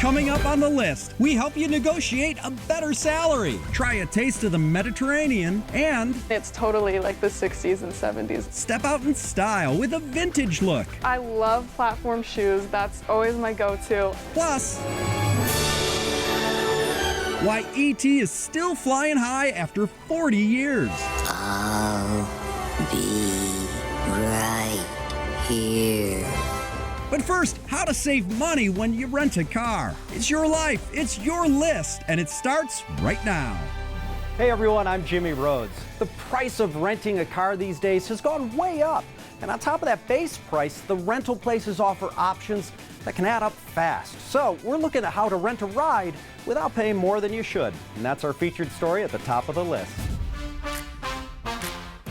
Coming up on the list, we help you negotiate a better salary, try a taste of the Mediterranean, and It's totally like the 60s and 70s. step out in style with a vintage look. I love platform shoes. That's always my go-to. Plus, why E.T. is still flying high after 40 years. I'll be right here. But first, how to save money when you rent a car. It's your life, it's your list, and it starts right now. Hey everyone, I'm Jimmy Rhodes. The price of renting a car these days has gone way up. And on top of that base price, the rental places offer options that can add up fast. So we're looking at how to rent a ride without paying more than you should. And that's our featured story at the top of the list.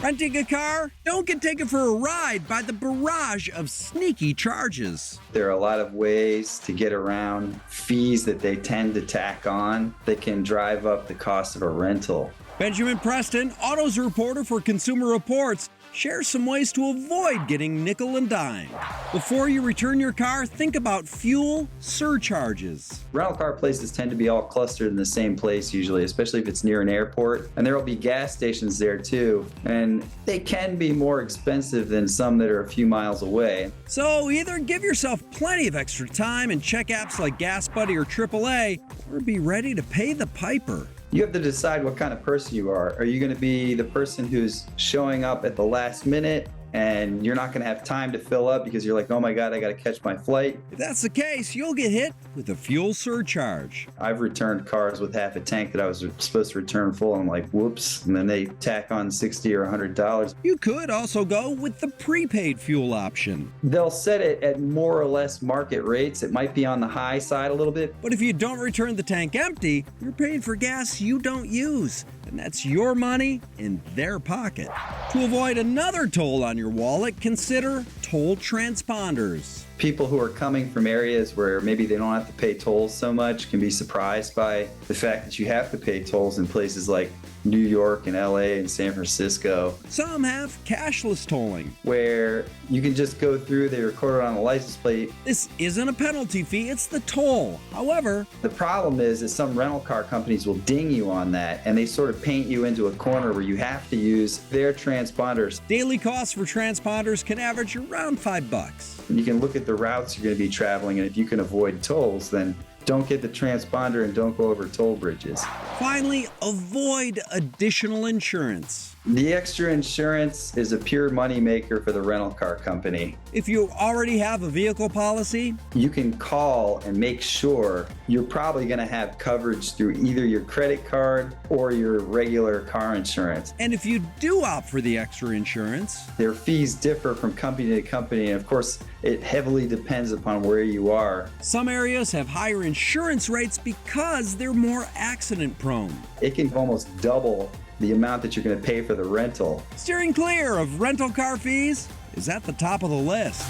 Renting a car? Don't get taken for a ride by the barrage of sneaky charges. There are a lot of ways to get around fees that they tend to tack on that can drive up the cost of a rental. Benjamin Preston, autos reporter for Consumer Reports, shares some ways to avoid getting nickel and dime. Before you return your car, think about fuel surcharges. Rental car places tend to be all clustered in the same place usually, especially if it's near an airport. And there will be gas stations there too. And they can be more expensive than some that are a few miles away. So either give yourself plenty of extra time and check apps like Gas Buddy or AAA, or be ready to pay the piper. You have to decide what kind of person you are. Are you going to be the person who's showing up at the last minute and you're not going to have time to fill up because you're like, oh my God, I got to catch my flight? If that's the case, you'll get hit with a fuel surcharge. I've returned cars with half a tank that I was supposed to return full, and I'm like, whoops, and then they tack on $60 or $100. You could also go with the prepaid fuel option. They'll set it at more or less market rates. It might be on the high side a little bit. But if you don't return the tank empty, you're paying for gas you don't use. And that's your money in their pocket. To avoid another toll on your wallet, consider toll transponders. People who are coming from areas where maybe they don't have to pay tolls so much can be surprised by the fact that you have to pay tolls in places like New York and LA and San Francisco. Some have cashless tolling, where you can just go through, they record it on the license plate. This isn't a penalty fee, it's the toll. However, the problem is that some rental car companies will ding you on that, and they sort of paint you into a corner where you have to use their transponders. Daily costs for transponders can average around $5. You can look at the routes you're going to be traveling, and if you can avoid tolls, then don't get the transponder and don't go over toll bridges. Finally, avoid additional insurance. The extra insurance is a pure moneymaker for the rental car company. If you already have a vehicle policy, you can call and make sure you're probably going to have coverage through either your credit card or your regular car insurance. And if you do opt for the extra insurance, their fees differ from company to company, and of course, it heavily depends upon where you are. Some areas have higher insurance rates because they're more accident prone. It can almost double the amount that you're going to pay for the rental. Steering clear of rental car fees is at the top of the list.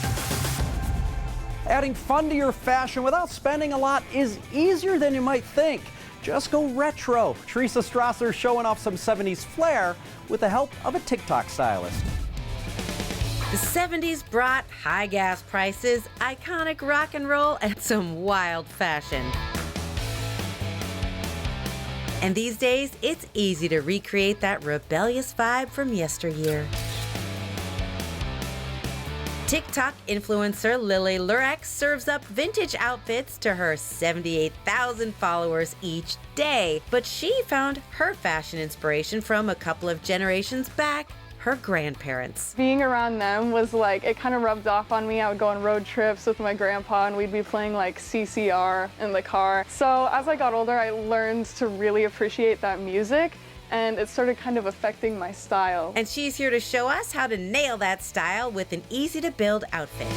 Adding fun to your fashion without spending a lot is easier than you might think. Just go retro. Teresa Strasser showing off some 70s flair with the help of a TikTok stylist. The 70s brought high gas prices, iconic rock and roll, and some wild fashion. And these days, it's easy to recreate that rebellious vibe from yesteryear. TikTok influencer Lily Lurex serves up vintage outfits to her 78,000 followers each day. But she found her fashion inspiration from a couple of generations back, her grandparents. Being around them was like, it kind of rubbed off on me. I would go on road trips with my grandpa and we'd be playing like CCR in the car. So as I got older, I learned to really appreciate that music, and it started kind of affecting my style. And she's here to show us how to nail that style with an easy to build outfit.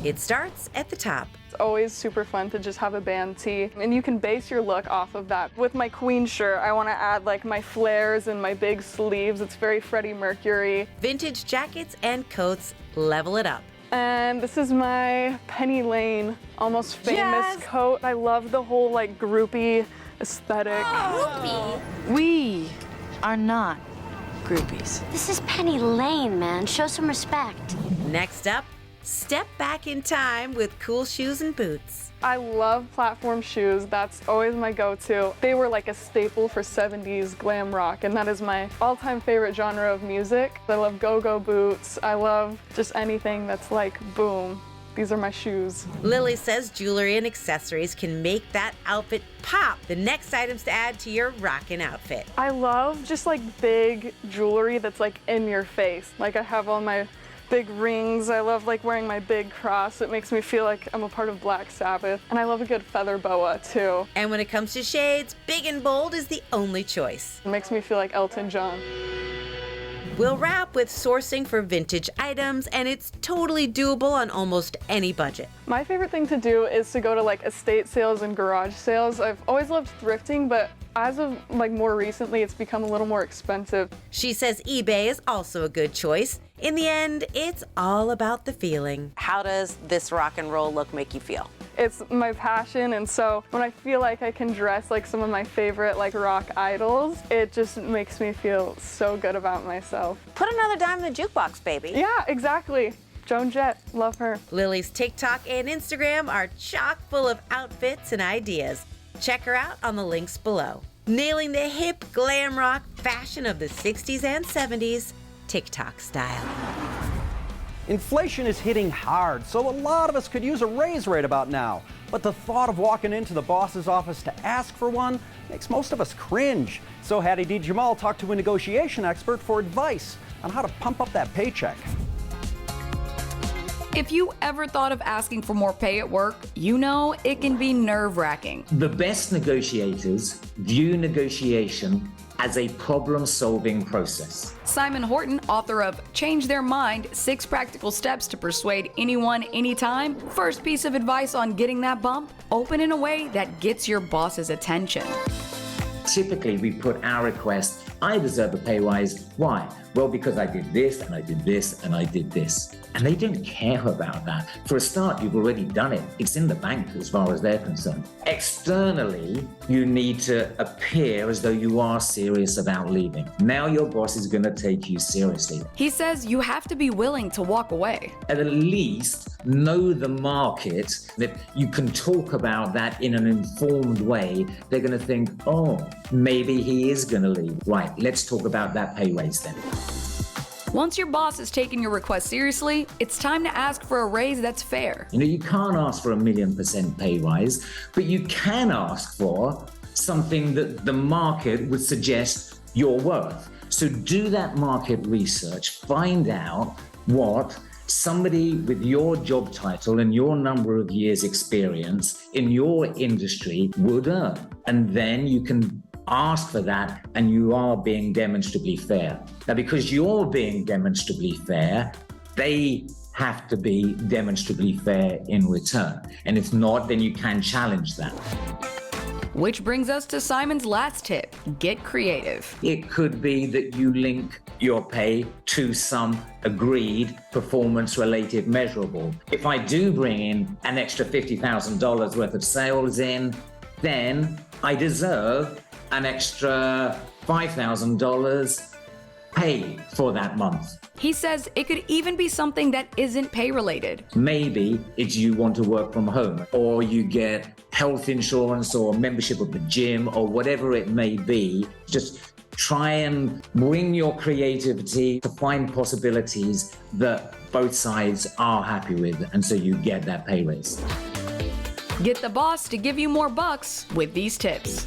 It starts at the top. It's always super fun to just have a band tee, and you can base your look off of that. With my Queen shirt, I want to add like my flares and my big sleeves. It's very Freddie Mercury. Vintage jackets and coats level it up. And this is my Penny Lane Almost Famous coat. I love the whole like groupie aesthetic. Groupie? We are not groupies. This is Penny Lane, man. Show some respect. Next up, step back in time with cool shoes and boots. I love platform shoes. That's always my go-to. They were like a staple for 70s glam rock, and that is my all-time favorite genre of music. I love go-go boots. I love just anything that's like boom. These are my shoes. Lily says jewelry and accessories can make that outfit pop. The next items to add to your rockin' outfit. I love just like big jewelry that's like in your face. Like I have all my big rings. I love like wearing my big cross. It makes me feel like I'm a part of Black Sabbath. And I love a good feather boa too. And when it comes to shades, big and bold is the only choice. It makes me feel like Elton John. We'll wrap with sourcing for vintage items, and it's totally doable on almost any budget. My favorite thing to do is to go to like estate sales and garage sales. I've always loved thrifting, but as of like more recently, it's become a little more expensive. She says eBay is also a good choice. In the end, it's all about the feeling. How does this rock and roll look make you feel? It's my passion, and so when I feel like I can dress like some of my favorite like rock idols, it just makes me feel so good about myself. Put another dime in the jukebox, baby. Yeah, exactly. Joan Jett, love her. Lily's TikTok and Instagram are chock full of outfits and ideas. Check her out on the links below. Nailing the hip glam rock fashion of the 60s and 70s, TikTok style. Inflation is hitting hard, so a lot of us could use a raise right about now. But the thought of walking into the boss's office to ask for one makes most of us cringe. So Hattie D. Jamal talked to a negotiation expert for advice on how to pump up that paycheck. If you ever thought of asking for more pay at work, you know it can be nerve-wracking. The best negotiators view negotiation as a problem-solving process. Simon Horton, author of Change Their Mind, 6 Practical Steps to Persuade Anyone, Anytime. First piece of advice on getting that bump, open in a way that gets your boss's attention. Typically, we put our request, I deserve a pay rise. Why? Well, because I did this, and I did this, and I did this. And they don't care about that. For a start, you've already done it. It's in the bank as far as they're concerned. Externally, you need to appear as though you are serious about leaving. Now your boss is going to take you seriously. He says you have to be willing to walk away. At least know the market, that you can talk about that in an informed way. They're going to think, oh, maybe he is going to leave. Right, let's talk about that pay raise then. Once your boss has taken your request seriously, it's time to ask for a raise that's fair. You know, you can't ask for 1,000,000% pay rise, but you can ask for something that the market would suggest you're worth. So do that market research, find out what somebody with your job title and your number of years experience in your industry would earn. And then you can ask for that, and you are being demonstrably fair. Now, because you're being demonstrably fair, they have to be demonstrably fair in return. And if not, then you can challenge that. Which brings us to Simon's last tip, get creative. It could be that you link your pay to some agreed performance-related measurable. If I do bring in an extra $50,000 worth of sales in, then I deserve an extra $5,000 pay for that month. He says it could even be something that isn't pay related. Maybe it's you want to work from home, or you get health insurance or membership of the gym or whatever it may be. Just try and bring your creativity to find possibilities that both sides are happy with, and so you get that pay raise. Get the boss to give you more bucks with these tips.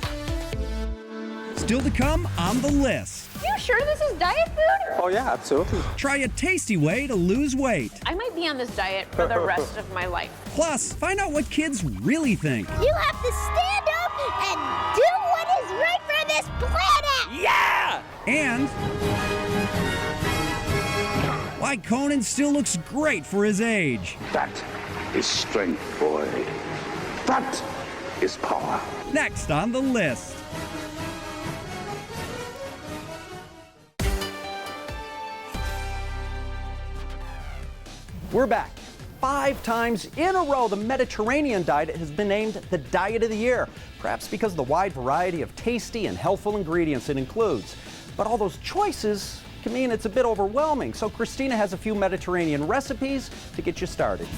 Still to come on the list. You sure this is diet food? Oh yeah, absolutely. Try a tasty way to lose weight. I might be on this diet for the rest of my life. Plus, find out what kids really think. You have to stand up and do what is right for this planet! Yeah! And why Conan still looks great for his age. That is strength, boy. That is power. Next on the list. We're back. 5 times in a row, the Mediterranean diet has been named the Diet of the Year, perhaps because of the wide variety of tasty and healthful ingredients it includes. But all those choices can mean it's a bit overwhelming. So Christina has a few Mediterranean recipes to get you started.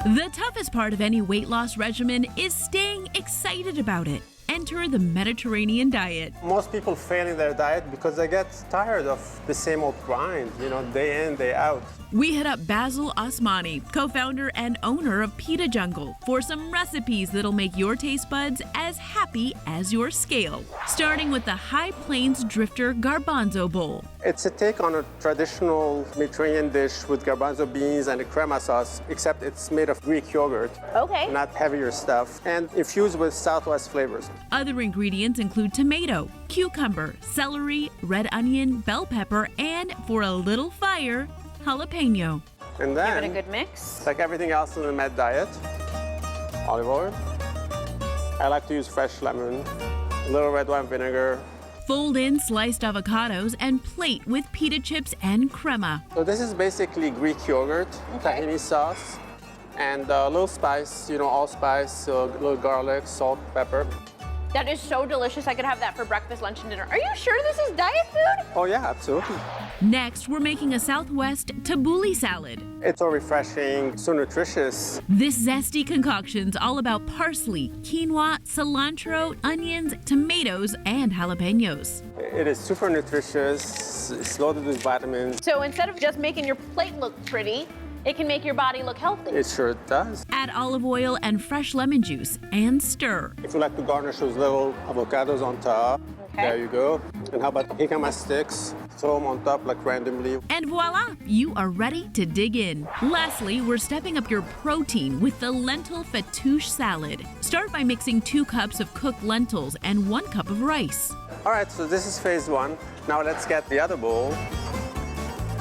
The toughest part of any weight loss regimen is staying excited about it. Enter the Mediterranean diet. Most people fail in their diet because they get tired of the same old grind, day in, day out. We hit up Basil Osmani, co-founder and owner of Pita Jungle, for some recipes that'll make your taste buds as happy as your scale. Starting with the High Plains Drifter Garbanzo Bowl. It's a take on a traditional Mediterranean dish with garbanzo beans and a crema sauce, except it's made of Greek yogurt. Okay. Not heavier stuff, and infused with Southwest flavors. Other ingredients include tomato, cucumber, celery, red onion, bell pepper, and for a little fire, jalapeno. And then, give it a good mix. Like everything else in the Med diet, olive oil. I like to use fresh lemon, a little red wine vinegar. Fold in sliced avocados and plate with pita chips and crema. So this is basically Greek yogurt, tahini sauce, and a little spice, allspice, a little garlic, salt, pepper. That is so delicious. I could have that for breakfast, lunch, and dinner. Are you sure this is diet food? Oh yeah, absolutely. Next, we're making a Southwest tabbouleh salad. It's so refreshing, so nutritious. This zesty concoction's all about parsley, quinoa, cilantro, onions, tomatoes, and jalapenos. It is super nutritious. It's loaded with vitamins. So instead of just making your plate look pretty, it can make your body look healthy. It sure does. Add olive oil and fresh lemon juice and stir. If you like to garnish those little avocados on top, there you go. And how about jicama sticks? Throw them on top like randomly. And voila, you are ready to dig in. Lastly, we're stepping up your protein with the lentil fattoush salad. Start by mixing 2 cups of cooked lentils and 1 cup of rice. All right, so this is phase 1. Now let's get the other bowl.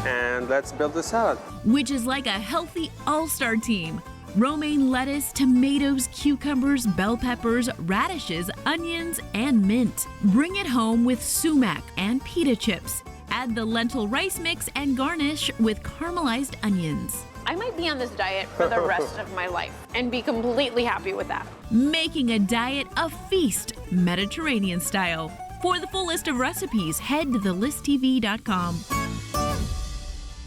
And let's build the salad. Which is like a healthy all-star team. Romaine lettuce, tomatoes, cucumbers, bell peppers, radishes, onions, and mint. Bring it home with sumac and pita chips. Add the lentil rice mix and garnish with caramelized onions. I might be on this diet for the rest of my life and be completely happy with that. Making a diet a feast, Mediterranean style. For the full list of recipes, head to thelisttv.com.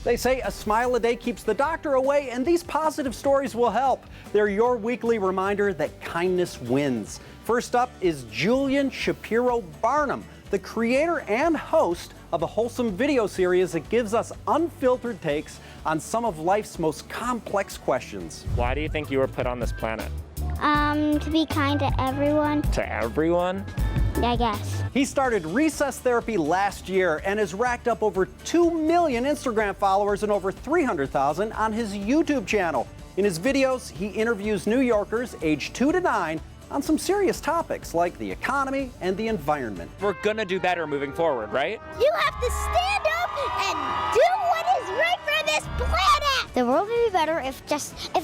They say a smile a day keeps the doctor away, and these positive stories will help. They're your weekly reminder that kindness wins. First up is Julian Shapiro Barnum, the creator and host of a wholesome video series that gives us unfiltered takes on some of life's most complex questions. Why do you think you were put on this planet? To be kind to everyone. To everyone? I guess. He started recess therapy last year and has racked up over 2 million Instagram followers and over 300,000 on his YouTube channel. In his videos, he interviews New Yorkers aged 2 to 9 on some serious topics like the economy and the environment. We're gonna do better moving forward, right? You have to stand up and do what is right for this planet. The world would be better if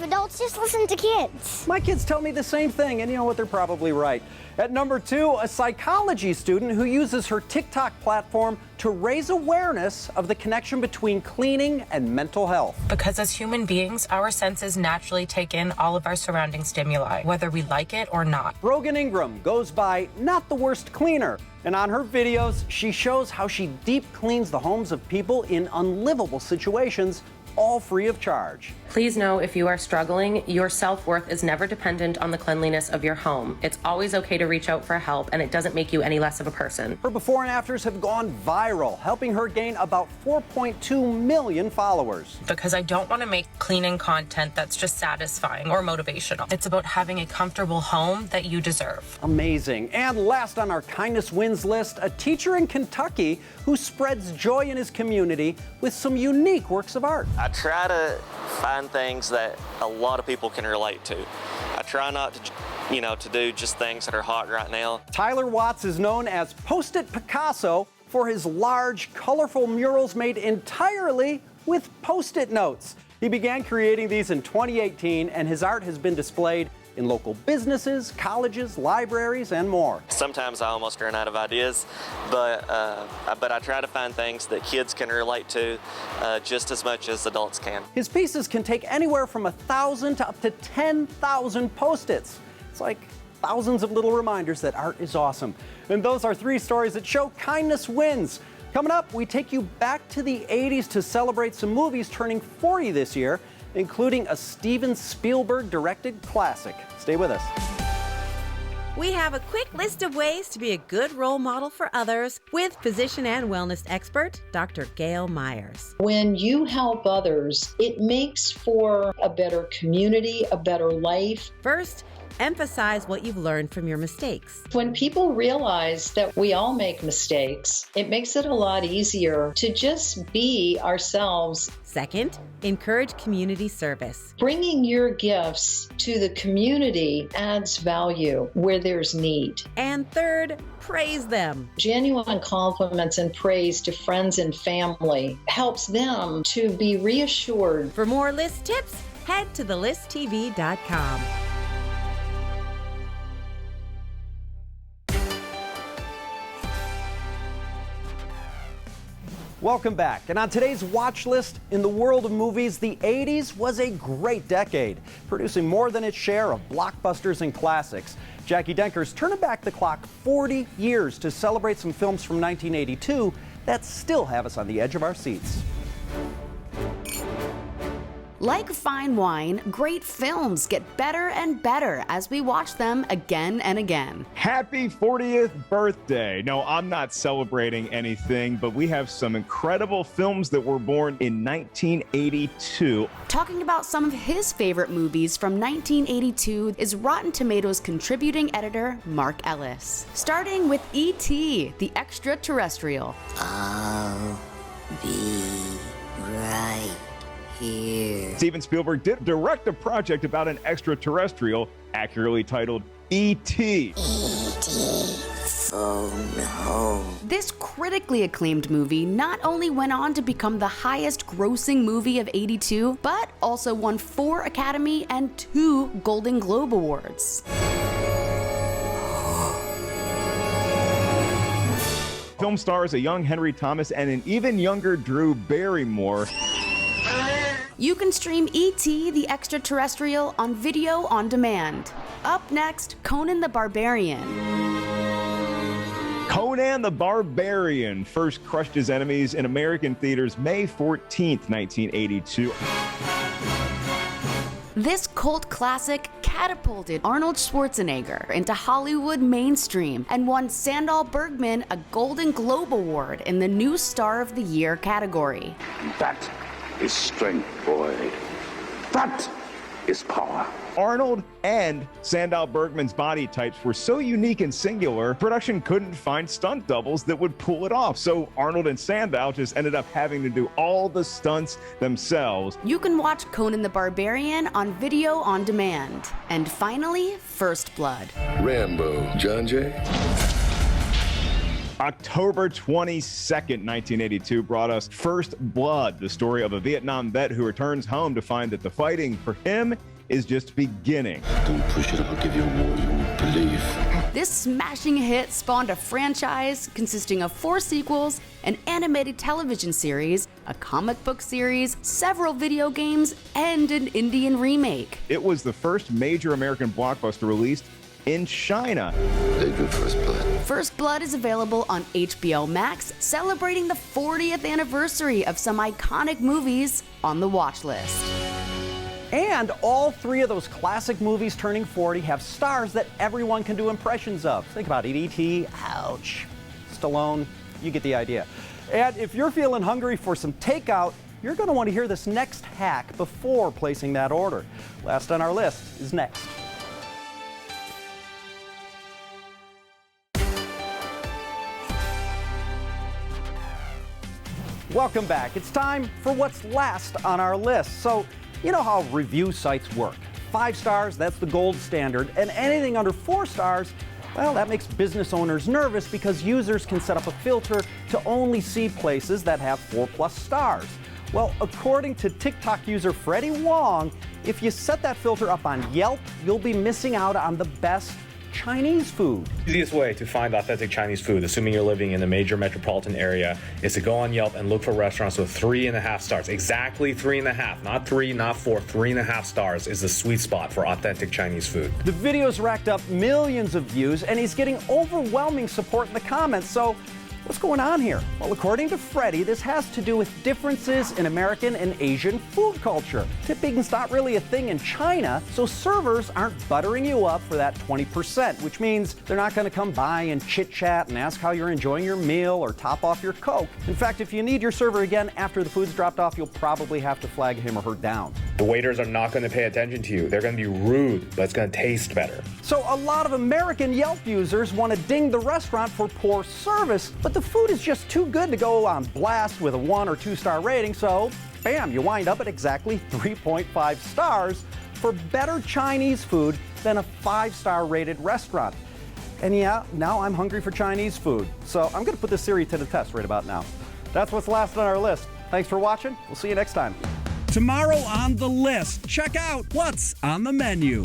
adults just listen to kids. My kids tell me the same thing, and you know what? They're probably right. At number 2, a psychology student who uses her TikTok platform to raise awareness of the connection between cleaning and mental health. Because as human beings, our senses naturally take in all of our surrounding stimuli, whether we like it or not. Rogan Ingram goes by not the worst cleaner, and on her videos, she shows how she deep cleans the homes of people in unlivable situations, all free of charge. Please know if you are struggling, your self-worth is never dependent on the cleanliness of your home. It's always okay to reach out for help, and it doesn't make you any less of a person. Her before and afters have gone viral, helping her gain about 4.2 million followers. Because I don't want to make cleaning content that's just satisfying or motivational. It's about having a comfortable home that you deserve. Amazing. And last on our kindness wins list, a teacher in Kentucky who spreads joy in his community with some unique works of art. I try to find things that a lot of people can relate to. I try not to, to do just things that are hot right now. Tyler Watts is known as Post-it Picasso for his large, colorful murals made entirely with Post-it notes. He began creating these in 2018, and his art has been displayed in local businesses, colleges, libraries, and more. Sometimes I almost run out of ideas, but I try to find things that kids can relate to just as much as adults can. His pieces can take anywhere from 1,000 to up to 10,000 Post-its. It's like thousands of little reminders that art is awesome. And those are 3 stories that show kindness wins. Coming up, we take you back to the 80s to celebrate some movies turning 40 this year, including a Steven Spielberg-directed classic. Stay with us. We have a quick list of ways to be a good role model for others with physician and wellness expert, Dr. Gail Myers. When you help others, it makes for a better community, a better life. First, emphasize what you've learned from your mistakes. When people realize that we all make mistakes, it makes it a lot easier to just be ourselves. Second, encourage community service. Bringing your gifts to the community adds value where there's need. And third, praise them. Genuine compliments and praise to friends and family helps them to be reassured. For more list tips, head to thelisttv.com. Welcome back. And on today's watch list, in the world of movies, the 80s was a great decade, producing more than its share of blockbusters and classics. Jackie Denker's turning back the clock 40 years to celebrate some films from 1982 that still have us on the edge of our seats. Like fine wine, great films get better and better as we watch them again and again. Happy 40th birthday. No, I'm not celebrating anything, but we have some incredible films that were born in 1982. Talking about some of his favorite movies from 1982 is Rotten Tomatoes contributing editor Mark Ellis. Starting with E.T., the Extraterrestrial. I'll be right here. Steven Spielberg did direct a project about an extraterrestrial, accurately titled E.T. E.T. Phone Home. This critically acclaimed movie not only went on to become the highest grossing movie of '82, but also won 4 Academy and 2 Golden Globe Awards. Film stars a young Henry Thomas and an even younger Drew Barrymore. You can stream E.T. the Extraterrestrial on video on demand. Up next, Conan the Barbarian. Conan the Barbarian first crushed his enemies in American theaters May 14th, 1982. This cult classic catapulted Arnold Schwarzenegger into Hollywood mainstream and won Sandahl Bergman a Golden Globe Award in the New Star of the Year category. That is strength, boy. That is power. Arnold and Sandahl Bergman's body types were so unique and singular, production couldn't find stunt doubles that would pull it off. So Arnold and Sandahl just ended up having to do all the stunts themselves. You can watch Conan the Barbarian on video on demand. And finally, First Blood. Rambo, John Jay. October 22nd, 1982 brought us First Blood, the story of a Vietnam vet who returns home to find that the fighting for him is just beginning. Don't push it, I'll give you a war you won't believe. This smashing hit spawned a franchise consisting of 4 sequels, an animated television series, a comic book series, several video games, and an Indian remake. It was the first major American blockbuster released in China. Debut First Blood. First Blood is available on HBO Max, celebrating the 40th anniversary of some iconic movies on the watch list. And all 3 of those classic movies turning 40 have stars that everyone can do impressions of. Think about it, E.T., ouch. Stallone, you get the idea. And if you're feeling hungry for some takeout, you're going to want to hear this next hack before placing that order. Last on our list is next. Welcome back. It's time for what's last on our list. So, you know how review sites work. 5 stars, that's the gold standard, and anything under 4 stars, well, that makes business owners nervous because users can set up a filter to only see places that have 4+ stars. Well, according to TikTok user Freddie Wong, if you set that filter up on Yelp, you'll be missing out on the best Chinese food. The easiest way to find authentic Chinese food, assuming you're living in a major metropolitan area, is to go on Yelp and look for restaurants with 3.5 stars. Exactly 3.5, not 3, not 4. 3.5 stars is the sweet spot for authentic Chinese food. The video's racked up millions of views, and he's getting overwhelming support in the comments. So what's going on here? Well, according to Freddie, this has to do with differences in American and Asian food culture. Tipping's not really a thing in China, so servers aren't buttering you up for that 20%, which means they're not going to come by and chit-chat and ask how you're enjoying your meal or top off your Coke. In fact, if you need your server again after the food's dropped off, you'll probably have to flag him or her down. The waiters are not going to pay attention to you. They're going to be rude, but it's going to taste better. So a lot of American Yelp users want to ding the restaurant for poor service, but the food is just too good to go on blast with a 1 or 2 star rating, so bam, you wind up at exactly 3.5 stars for better Chinese food than a 5-star rated restaurant. And yeah, now I'm hungry for Chinese food, so I'm going to put this theory to the test right about now. That's what's last on our list. Thanks for watching. We'll see you next time. Tomorrow on the list, check out what's on the menu.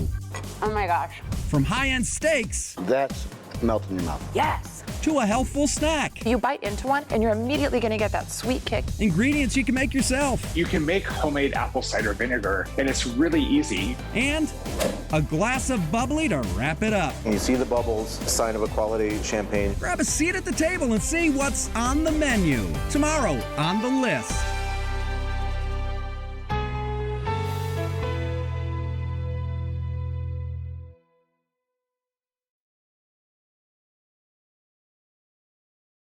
Oh my gosh. From high-end steaks. That's melting in your mouth. Yes. To a healthful snack. You bite into one and you're immediately going to get that sweet kick. Ingredients you can make yourself. You can make homemade apple cider vinegar, and it's really easy. And a glass of bubbly to wrap it up. And you see the bubbles, sign of a quality champagne. Grab a seat at the table and see what's on the menu. Tomorrow on the list.